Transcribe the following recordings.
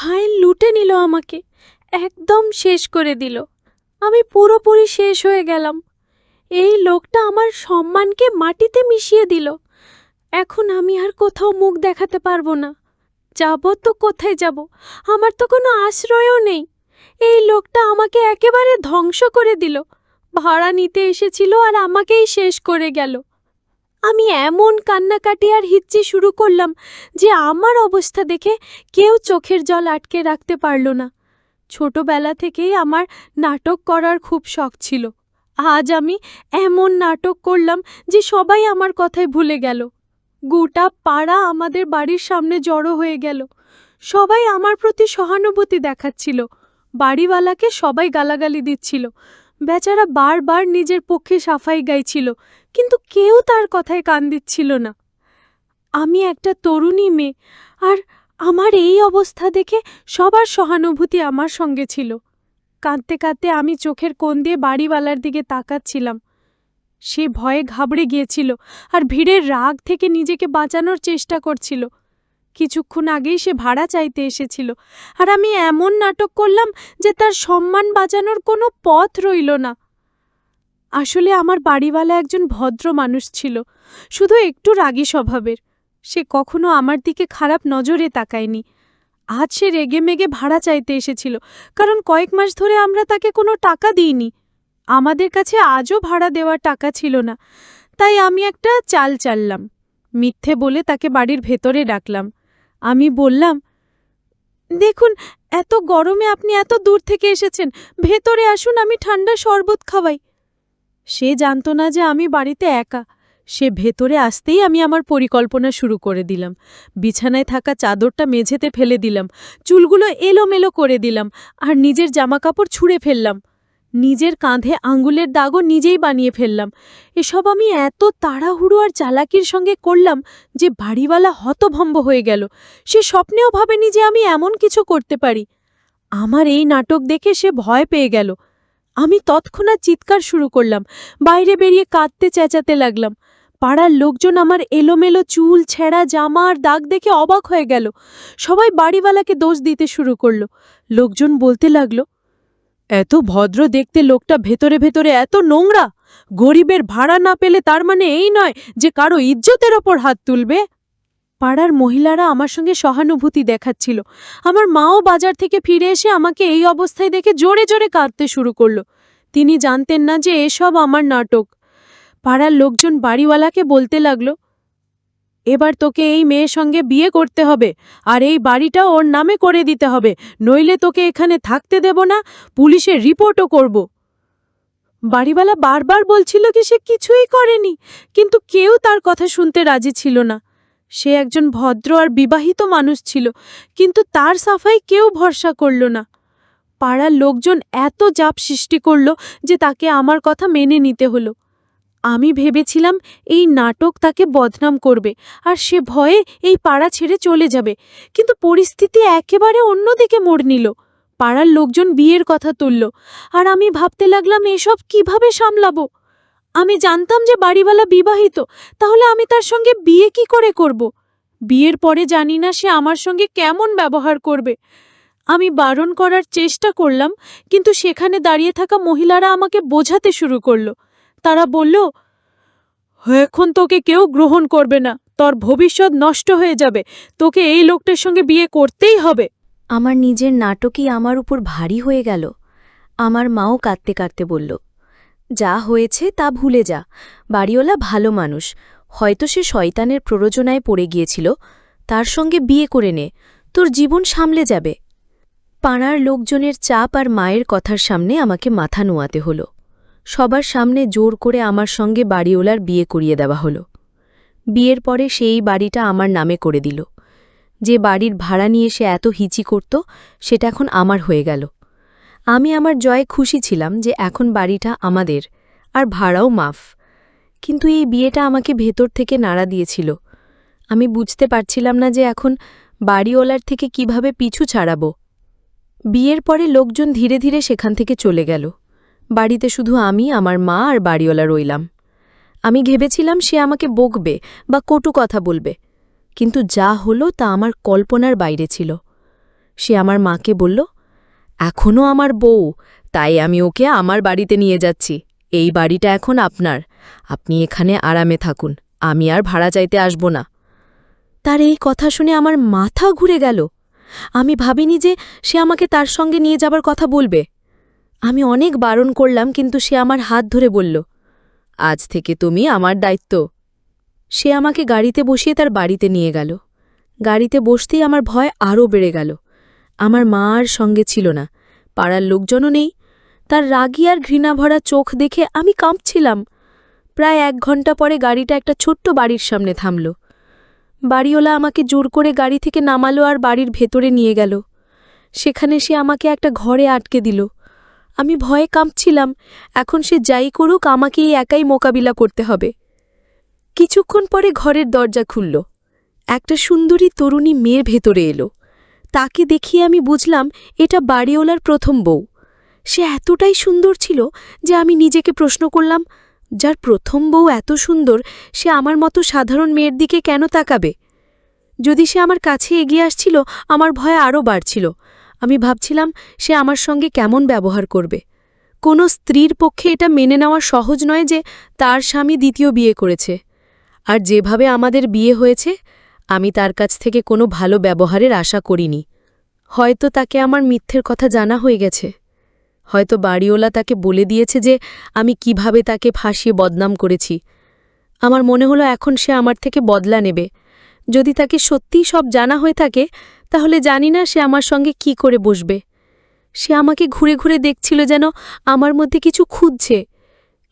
ভাই লুটে নিল আমাকে, একদম শেষ করে দিল। আমি পুরোপুরি শেষ হয়ে গেলাম। এই লোকটা আমার সম্মানকে মাটিতে মিশিয়ে দিল। এখন আমি আর কোথাও মুখ দেখাতে পারবো না। যাব তো কোথায় যাব? আমার তো কোনো আশ্রয়ও নেই। এই লোকটা আমাকে একেবারে ধ্বংস করে দিল। ভাড়া নিতে এসেছিল আর আমাকেই শেষ করে গেল। আমি এমন কান্নাকাটি আর হিচ্ছি শুরু করলাম যে আমার অবস্থা দেখে কেউ চোখের জল আটকে রাখতে পারল না। ছোটবেলা থেকেই আমার নাটক করার খুব শখ ছিল। আজ আমি এমন নাটক করলাম যে সবাই আমার কথায় ভুলে গেল। গোটা পাড়া আমাদের বাড়ির সামনে জড়ো হয়ে গেল। সবাই আমার প্রতি সহানুভূতি দেখাচ্ছিল। বাড়িওয়ালাকে সবাই গালাগালি দিচ্ছিল। বেচারা বারবার নিজের পক্ষে সাফাই গাইছিল, কিন্তু কেউ তার কথায় কান দিচ্ছিল না। আমি একটা তরুণী মেয়ে, আর আমার এই অবস্থা দেখে সবার সহানুভূতি আমার সঙ্গে ছিল। কাঁদতে কাঁদতে আমি চোখের কোণ দিয়ে বাড়িওয়ালার দিকে তাকাচ্ছিলাম। সে ভয়ে ঘাবড়ে গিয়েছিল আর ভিড়ের রাগ থেকে নিজেকে বাঁচানোর চেষ্টা করছিল। কিছুক্ষণ আগেই সে ভাড়া চাইতে এসেছিল, আর আমি এমন নাটক করলাম যে তার সম্মান বাঁচানোর কোনো পথ রইল না। আসলে আমার বাড়িওয়ালা একজন ভদ্র মানুষ ছিল, শুধু একটু রাগী স্বভাবের। সে কখনো আমার দিকে খারাপ নজরে তাকায়নি। আজ সে রেগেমেগে ভাড়া চাইতে এসেছিল, কারণ কয়েক মাস ধরে আমরা তাকে কোনো টাকা দিইনি। আমাদের কাছে আজও ভাড়া দেওয়ার টাকা ছিল না। তাই আমি একটা চাল চাললাম। মিথ্যে বলে তাকে বাড়ির ভেতরে ডাকলাম। আমি বললাম, দেখুন, এত গরমে আপনি এত দূর থেকে এসেছেন, ভেতরে আসুন, আমি ঠান্ডা শরবত খাওয়াই। সে জানত না যে আমি বাড়িতে একা। সে ভেতরে আসতেই আমি আমার পরিকল্পনা শুরু করে দিলাম। বিছানায় থাকা চাদরটা মেঝেতে ফেলে দিলাম, চুলগুলো এলোমেলো করে দিলাম, আর নিজের জামাকাপড় ছুঁড়ে ফেললাম। নিজের কাঁধে আঙ্গুলের দাগও নিজেই বানিয়ে ফেললাম। এসব আমি এত তাড়াহুড়ো আর চালাকির সঙ্গে করলাম যে বাড়িওয়ালা হতভম্ব হয়ে গেল। সে স্বপ্নেও ভাবেনি যে আমি এমন কিছু করতে পারি। আমার এই নাটক দেখে সে ভয় পেয়ে গেল। আমি তৎক্ষণাৎ চিৎকার শুরু করলাম, বাইরে বেরিয়ে কাঁদতে চেঁচাতে লাগলাম। পাড়ার লোকজন আমার এলোমেলো চুল, ছেঁড়া জামা আর দাগ দেখে অবাক হয়ে গেল। সবাই বাড়িওয়ালাকে দোষ দিতে শুরু করল। লোকজন বলতে লাগল, এত ভদ্র দেখতে লোকটা ভেতরে ভেতরে এত নোংরা। গরিবের ভাড়া না পেলে তার মানে এই নয় যে কারো ইজ্জতের ওপর হাত তুলবে। পাড়ার মহিলারা আমার সঙ্গে সহানুভূতি দেখাচ্ছিল। আমার মাও বাজার থেকে ফিরে এসে আমাকে এই অবস্থায় দেখে জোরে জোরে কাঁদতে শুরু করল। তিনি জানতেন না যে এসব আমার নাটক। পাড়ার লোকজন বাড়িওয়ালাকে বলতে লাগল, এবার তোকে এই মেয়ের সঙ্গে বিয়ে করতে হবে, আর এই বাড়িটা ওর নামে করে দিতে হবে, নইলে তোকে এখানে থাকতে দেব না, পুলিশের রিপোর্টও করব। বাড়িওয়ালা বারবার বলছিল কি সে কিছুই করেনি, কিন্তু কেউ তার কথা শুনতে রাজি ছিল না। সে একজন ভদ্র আর বিবাহিত মানুষ ছিল, কিন্তু তার সাফাই কেউ ভরসা করল না। পাড়ার লোকজন এত চাপ সৃষ্টি করল যে তাকে আমার কথা মেনে নিতে হলো। আমি ভেবেছিলাম এই নাটক তাকে বদনাম করবে, আর সে ভয়ে এই পাড়া ছেড়ে চলে যাবে, কিন্তু পরিস্থিতি একেবারে অন্যদিকে মোড় নিল। পাড়ার লোকজন বিয়ের কথা তুলল, আর আমি ভাবতে লাগলাম এসব কিভাবে সামলাবো। আমি জানতাম যে বাড়িওয়ালা বিবাহিত, তাহলে আমি তার সঙ্গে বিয়ে কি করে করব? বিয়ের পরে জানি না সে আমার সঙ্গে কেমন ব্যবহার করবে। আমি বারণ করার চেষ্টা করলাম, কিন্তু সেখানে দাঁড়িয়ে থাকা মহিলারা আমাকে বোঝাতে শুরু করল। তারা বলল, এখন তোকে কেউ গ্রহণ করবে না, তোর ভবিষ্যৎ নষ্ট হয়ে যাবে, তোকে এই লোকটার সঙ্গে বিয়ে করতেই হবে। আমার নিজের নাটকই আমার উপর ভারী হয়ে গেল। আমার মাও কাঁদতে কাঁদতে বলল, যা হয়েছে তা ভুলে যা, বাড়িওয়ালা ভালো মানুষ, হয়তো সে শয়তানের প্ররোচনায় পড়ে গিয়েছিল, তার সঙ্গে বিয়ে করে নে, তোর জীবন সামলে যাবে। পাড়ার লোকজনের চাপ আর মায়ের কথার সামনে আমাকে মাথা নোয়াতে হলো। সবার সামনে জোর করে আমার সঙ্গে বাড়িওয়ালার বিয়ে করিয়ে দেওয়া হলো। বিয়ের পরে সেই বাড়িটা আমার নামে করে দিল। যে বাড়ির ভাড়া নিয়ে সে এত হিচি করত, সেটা এখন আমার হয়ে গেল। আমি আমার জয়ে খুশি ছিলাম যে এখন বাড়িটা আমাদের, আর ভাড়াও মাফ। কিন্তু এই বিয়েটা আমাকে ভেতর থেকে নাড়া দিয়েছিল। আমি বুঝতে পারছিলাম না যে এখন বাড়িওয়ালার থেকে কিভাবে পিছু ছাড়াব। বিয়ের পরে লোকজন ধীরে ধীরে সেখান থেকে চলে গেল। বাড়িতে শুধু আমি, আমার মা আর বাড়িওয়ালা রইলাম। আমি ভেবেছিলাম সে আমাকে বকবে বা কটু কথা বলবে, কিন্তু যা হলো তা আমার কল্পনার বাইরে ছিল। সে আমার মাকে বলল, এখনও আমার বউ, তাই আমি ওকে আমার বাড়িতে নিয়ে যাচ্ছি। এই বাড়িটা এখন আপনার, আপনি এখানে আরামে থাকুন, আমি আর ভাড়া চাইতে আসব না। তার এই কথা শুনে আমার মাথা ঘুরে গেল। আমি ভাবিনি যে সে আমাকে তার সঙ্গে নিয়ে যাবার কথা বলবে। আমি অনেক বারণ করলাম, কিন্তু সে আমার হাত ধরে বলল, আজ থেকে তুমি আমার দায়িত্ব। সে আমাকে গাড়িতে বসিয়ে তার বাড়িতে নিয়ে গেল। গাড়িতে বসতেই আমার ভয় আরও বেড়ে গেল। আমার মা আর সঙ্গে ছিল না, পাড়ার লোকজনও নেই। তার রাগী আর ঘৃণাভরা চোখ দেখে আমি কাঁপছিলাম। প্রায় 1 ঘণ্টা পরে গাড়িটা একটা ছোট্ট বাড়ির সামনে থামল। বাড়িওয়ালা আমাকে জোর করে গাড়ি থেকে নামালো আর বাড়ির ভেতরে নিয়ে গেল। সেখানে সে আমাকে একটা ঘরে আটকে দিল। আমি ভয়ে কাঁপছিলাম, এখন সে যাই করুক আমাকেই একাই মোকাবিলা করতে হবে। কিছুক্ষণ পরে ঘরের দরজা খুলল। একটা সুন্দরী তরুণী মেয়ের ভেতরে এলো। তাকে দেখিয়ে আমি বুঝলাম এটা বাড়িওয়ালার প্রথম বউ। সে এতটাই সুন্দর ছিল যে আমি নিজেকে প্রশ্ন করলাম, যার প্রথম বউ এত সুন্দর, সে আমার মতো সাধারণ মেয়ের দিকে কেন তাকাবে? যদি সে আমার কাছে এগিয়ে আসছিল, আমার ভয় আরও বাড়ছিল। আমি ভাবছিলাম সে আমার সঙ্গে কেমন ব্যবহার করবে। কোনো স্ত্রীর পক্ষে এটা মেনে নেওয়া সহজ নয় যে তার স্বামী দ্বিতীয় বিয়ে করেছে। আর যেভাবে আমাদের বিয়ে হয়েছে, আমি তার কাছ থেকে কোনো ভালো ব্যবহারের আশা করিনি। হয়তো তাকে আমার মিথ্যের কথা জানা হয়ে গেছে। হয়তো বাড়িওয়ালা তাকে বলে দিয়েছে যে আমি কিভাবে তাকে ফাঁসিয়ে বদনাম করেছি। আমার মনে হলো এখন সে আমার থেকে বদলা নেবে। যদি তাকে সত্যিই সব জানা হয়ে থাকে, তাহলে জানি না সে আমার সঙ্গে কি করে বসবে। সে আমাকে ঘুরে ঘুরে দেখছিল, যেন আমার মধ্যে কিছু খুঁজছে।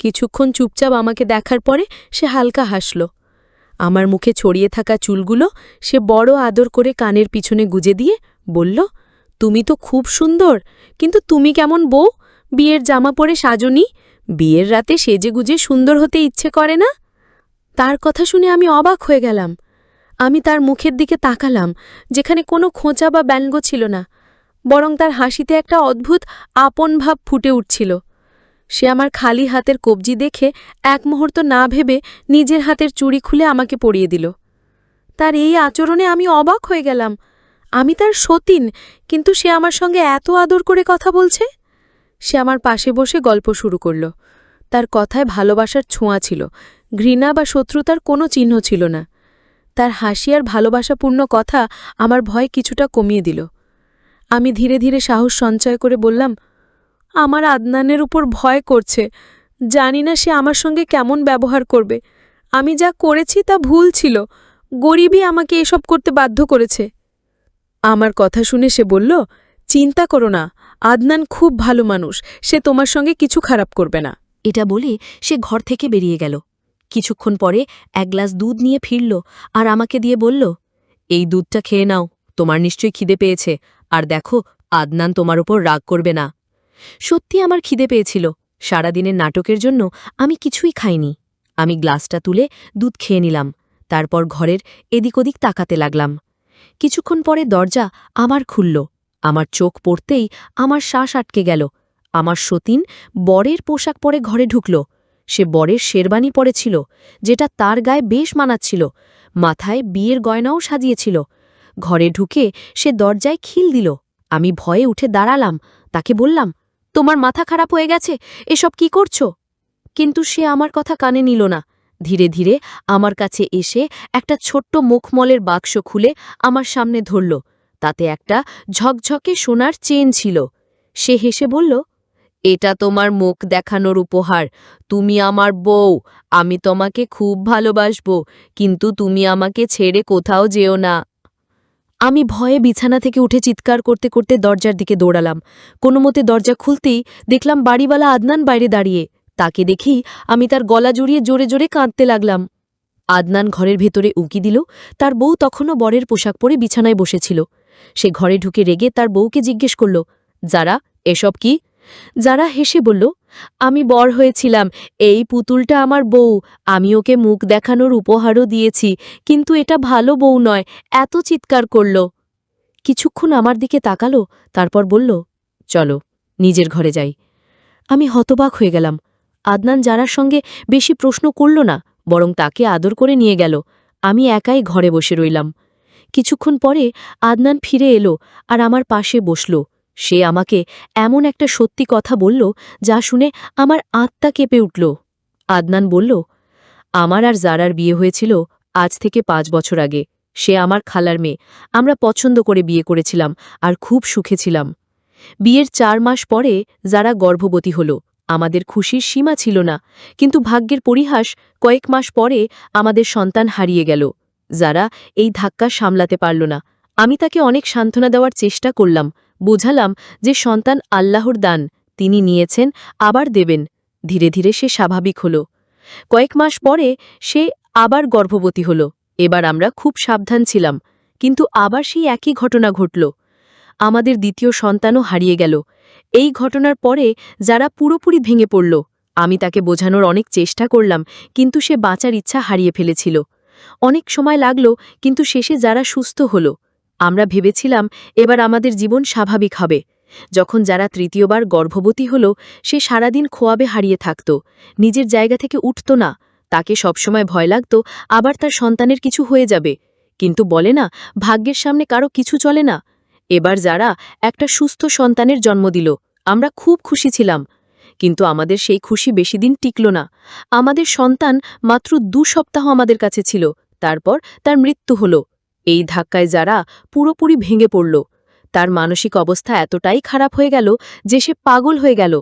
কিছুক্ষণ চুপচাপ আমাকে দেখার পরে সে হালকা হাসল। আমার মুখে ছড়িয়ে থাকা চুলগুলো সে বড় আদর করে কানের পিছনে গুজে দিয়ে বলল, তুমি তো খুব সুন্দর, কিন্তু তুমি কেমন বউ? বিয়ের জামা পরে সাজনি? বিয়ের রাতে সেজেগুজে সুন্দর হতে ইচ্ছে করে না? তার কথা শুনে আমি অবাক হয়ে গেলাম। আমি তার মুখের দিকে তাকালাম, যেখানে কোনো খোঁচা বা ব্যঙ্গ ছিল না, বরং তার হাসিতে একটা অদ্ভুত আপন ভাব ফুটে উঠছিল। সে আমার খালি হাতের কবজি দেখে 1 মুহূর্ত না ভেবে নিজের হাতের চুড়ি খুলে আমাকে পরিয়ে দিল। তার এই আচরণে আমি অবাক হয়ে গেলাম। আমি তার সতীন, কিন্তু সে আমার সঙ্গে এত আদর করে কথা বলছে। সে আমার পাশে বসে গল্প শুরু করল। তার কথায় ভালোবাসার ছোঁয়া ছিল, ঘৃণা বা শত্রুতার কোনো চিহ্ন ছিল না। তার হাসি আর ভালোবাসাপূর্ণ কথা আমার ভয় কিছুটা কমিয়ে দিল। আমি ধীরে ধীরে সাহস সঞ্চয় করে বললাম, আমার আদনানের উপর ভয় করছে। জানি না সে আমার সঙ্গে কেমন ব্যবহার করবে। আমি যা করেছি তা ভুল ছিল। গরিবই আমাকে এসব করতে বাধ্য করেছে। আমার কথা শুনে সে বলল, চিন্তা করো না, আদনান খুব ভালো মানুষ, সে তোমার সঙ্গে কিছু খারাপ করবে না। এটা বলে সে ঘর থেকে বেরিয়ে গেল। কিছুক্ষণ পরে 1 গ্লাস দুধ নিয়ে ফিরল আর আমাকে দিয়ে বলল, এই দুধটা খেয়ে নাও, তোমার নিশ্চয়ই খিদে পেয়েছে, আর দেখো আদনান তোমার উপর রাগ করবে না। সত্যি আমার খিদে পেয়েছিল। সারাদিনের নাটকের জন্য আমি কিছুই খাইনি। আমি গ্লাসটা তুলে দুধ খেয়ে নিলাম, তারপর ঘরের এদিক ওদিক তাকাতে লাগলাম। কিছুক্ষণ পরে দরজা আমার খুলল। আমার চোখ পড়তেই আমার শ্বাস আটকে গেল। আমার সতীন বরের পোশাক পরে ঘরে ঢুকল। সে বরের শেরবানি পরেছিল, যেটা তার গায়ে বেশ মানাচ্ছিল। মাথায় বিয়ের গয়নাও সাজিয়েছিল। ঘরে ঢুকে সে দরজায় খিল দিল। আমি ভয়ে উঠে দাঁড়ালাম। তাকে বললাম, তোমার মাথা খারাপ হয়ে গেছে, এসব কি করছো? কিন্তু সে আমার কথা কানে নিল না। ধীরে ধীরে আমার কাছে এসে একটা ছোট্ট মুখমলের বাক্স খুলে আমার সামনে ধরল। তাতে একটা ঝকঝকে সোনার চেন ছিল। সে হেসে বলল, এটা তোমার মুখ দেখানোর উপহার। তুমি আমার বউ, আমি তোমাকে খুব ভালোবাসব, কিন্তু তুমি আমাকে ছেড়ে কোথাও যেও না। আমি ভয়ে বিছানা থেকে উঠে চিৎকার করতে করতে দরজার দিকে দৌড়ালাম। কোনোমতে দরজা খুলতেই দেখলাম বাড়িওয়ালা আদনান বাইরে দাঁড়িয়ে। তাকে দেখেই আমি তার গলা জড়িয়ে জোরে জোরে কাঁদতে লাগলাম। আদনান ঘরের ভেতরে উকি দিল। তার বউ তখনও বরের পোশাক পরে বিছানায় বসেছিল। সে ঘরে ঢুকে রেগে তার বউকে জিজ্ঞেস করল, যারা, এসব কি? যারা হেসে বলল, আমি বর হয়েছিলাম, এই পুতুলটা আমার বউ, আমি ওকে মুখ দেখানোর উপহারও দিয়েছি, কিন্তু এটা ভালো বউ নয়, এত চিৎকার করল। কিছুক্ষণ আমার দিকে তাকালো, তারপর বলল, চলো নিজের ঘরে যাই। আমি হতবাক হয়ে গেলাম। আদনান যারার সঙ্গে বেশি প্রশ্ন করল না, বরং তাকে আদর করে নিয়ে গেল। আমি একাই ঘরে বসে রইলাম। কিছুক্ষণ পরে আদনান ফিরে এলো আর আমার পাশে বসল। সে আমাকে এমন একটা সত্যি কথা বলল যা শুনে আমার আত্মা কেঁপে উঠল। আদনান বলল, আমার আর জারার বিয়ে হয়েছিল আজ থেকে 5 বছর আগে। সে আমার খালার মেয়ে। আমরা পছন্দ করে বিয়ে করেছিলাম আর খুব সুখে ছিলাম। বিয়ের 4 মাস পরে যারা গর্ভবতী হল। আমাদের খুশির সীমা ছিল না, কিন্তু ভাগ্যের পরিহাস কয়েক মাস পরে আমাদের সন্তান হারিয়ে গেল। যারা এই ধাক্কা সামলাতে পারল না। আমি তাকে অনেক সান্ত্বনা দেওয়ার চেষ্টা করলাম, বোঝালাম যে সন্তান আল্লাহর দান, তিনি নিয়েছেন, আবার দেবেন। ধীরে ধীরে সে স্বাভাবিক হল। কয়েক মাস পরে সে আবার গর্ভবতী হল। এবার আমরা খুব সাবধান ছিলাম, কিন্তু আবার সেই একই ঘটনা ঘটল। আমাদের দ্বিতীয় সন্তানও হারিয়ে গেল। এই ঘটনার পরে যারা পুরোপুরি ভেঙে পড়ল। আমি তাকে বোঝানোর অনেক চেষ্টা করলাম, কিন্তু সে বাঁচার ইচ্ছা হারিয়ে ফেলেছিল। অনেক সময় লাগল, কিন্তু শেষে যারা সুস্থ হল। আমরা ভেবেছিলাম এবার আমাদের জীবন স্বাভাবিক হবে। যখন যারা তৃতীয়বার গর্ভবতী হল, সে সারাদিন খোয়াবে হারিয়ে থাকত, নিজের জায়গা থেকে উঠত না। তাকে সবসময় ভয় লাগত আবার তার সন্তানের কিছু হয়ে যাবে। কিন্তু বলে না, ভাগ্যের সামনে কারো কিছু চলে না। এবার যারা একটা সুস্থ সন্তানের জন্ম দিল, আমরা খুব খুশি ছিলাম। কিন্তু আমাদের সেই খুশি বেশি দিন টিকল না। আমাদের সন্তান মাত্র 2 সপ্তাহ আমাদের কাছে ছিল, তারপর তার মৃত্যু হল। এই ধাক্কায় যারা পুরোপুরি ভেঙে পড়ল। তার মানসিক অবস্থা এতটাই খারাপ হয়ে গেল যে সে পাগল হয়ে গেল।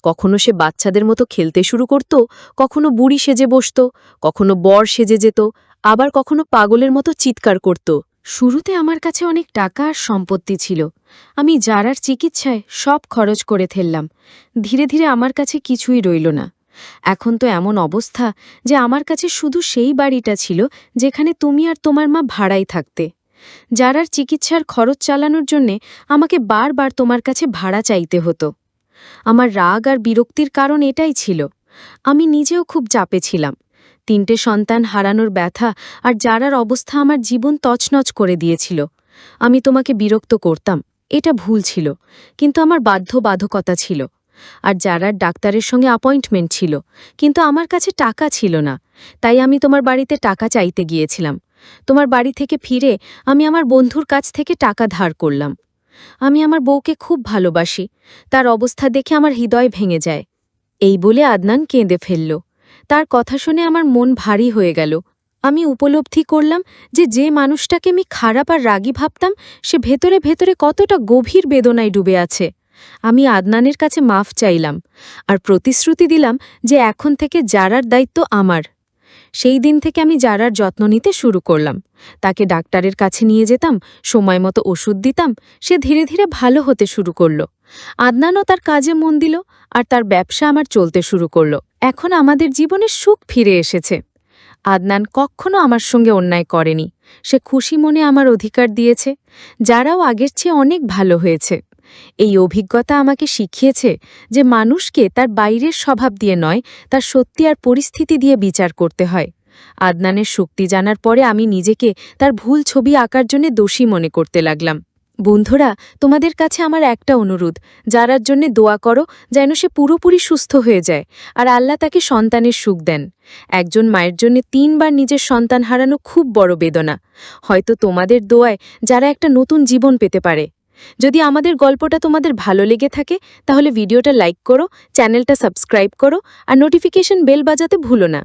কখনো সে বাচ্চাদের মতো খেলতে শুরু করত, কখনো বুড়ি সেজে বসত, কখনো বর সেজে যেত, আবার কখনো পাগলের মতো চিৎকার করত। শুরুতে আমার কাছে অনেক টাকা আর সম্পত্তি ছিল। আমি জারার চিকিৎসায় সব খরচ করে ফেললাম। ধীরে ধীরে আমার কাছে কিছুই রইল না। এখন তো এমন অবস্থা যে আমার কাছে শুধু সেই বাড়িটা ছিল যেখানে তুমি আর তোমার মা ভাড়াই থাকতে। জারার চিকিৎসার খরচ চালানোর জন্যে আমাকে বারবার তোমার কাছে ভাড়া চাইতে হতো। আমার রাগ আর বিরক্তির কারণ এটাই ছিল। আমি নিজেও খুব চাপে ছিলাম। 3টে সন্তান হারানোর ব্যথা আর জারার অবস্থা আমার জীবন তছনছ করে দিয়েছিল। আমি তোমাকে বিরক্ত করতাম, এটা ভুল ছিল, কিন্তু আমার বাধ্যবাধকতা ছিল। আর জারার ডাক্তারের সঙ্গে অ্যাপয়েন্টমেন্ট ছিল, কিন্তু আমার কাছে টাকা ছিল না। তাই আমি তোমার বাড়িতে টাকা চাইতে গিয়েছিলাম। তোমার বাড়ি থেকে ফিরে আমি আমার বন্ধুর কাছ থেকে টাকা ধার করলাম। আমি আমার বউকে খুব ভালোবাসি, তার অবস্থা দেখে আমার হৃদয় ভেঙে যায়। এই বলে আদনান কেঁদে ফেলল। তার কথা শুনে আমার মন ভারী হয়ে গেল। আমি উপলব্ধি করলাম যে মানুষটাকে আমি খারাপ আর রাগী ভাবতাম, সে ভেতরে ভেতরে কতটা গভীর বেদনায় ডুবে আছে। আমি আদনানের কাছে মাফ চাইলাম আর প্রতিশ্রুতি দিলাম যে এখন থেকে জারার দায়িত্ব আমার। সেই দিন থেকে আমি জারার যত্ন নিতে শুরু করলাম। তাকে ডাক্তারের কাছে নিয়ে যেতাম, সময় মতো ওষুধ দিতাম। সে ধীরে ধীরে ভালো হতে শুরু করল। আদনানও তার কাজে মন দিল আর তার ব্যবসা আমার চলতে শুরু করল। এখন আমাদের জীবনে সুখ ফিরে এসেছে। আদনান কখনো আমার সঙ্গে অন্যায় করেনি। সে খুশি মনে আমার অধিকার দিয়েছে। যারাও আগের চেয়ে অনেক ভালো হয়েছে। এই অভিজ্ঞতা আমাকে শিখিয়েছে যে মানুষকে তার বাইরের স্বভাব দিয়ে নয়, তার সত্যি আর পরিস্থিতি দিয়ে বিচার করতে হয়। আদনানের শক্তি জানার পরে আমি নিজেকে তার ভুল ছবি আঁকার জন্য দোষী মনে করতে লাগলাম। বন্ধুরা, তোমাদের কাছে আমার একটা অনুরোধ, যারার জন্য দোয়া করো যেন সে পুরোপুরি সুস্থ হয়ে যায় আর আল্লাহ তাকে সন্তানের সুখ দেন। একজন মায়ের জন্য 3 বার নিজের সন্তান হারানো খুব বড় বেদনা। হয়তো তোমাদের দোয়ায় যারা একটা নতুন জীবন পেতে পারে। যদি আমাদের গল্পটা তোমাদের ভালো লেগে থাকে তাহলে ভিডিওটা লাইক করো, চ্যানেলটা সাবস্ক্রাইব করো আর নোটিফিকেশন বেল বাজাতে ভুলো না।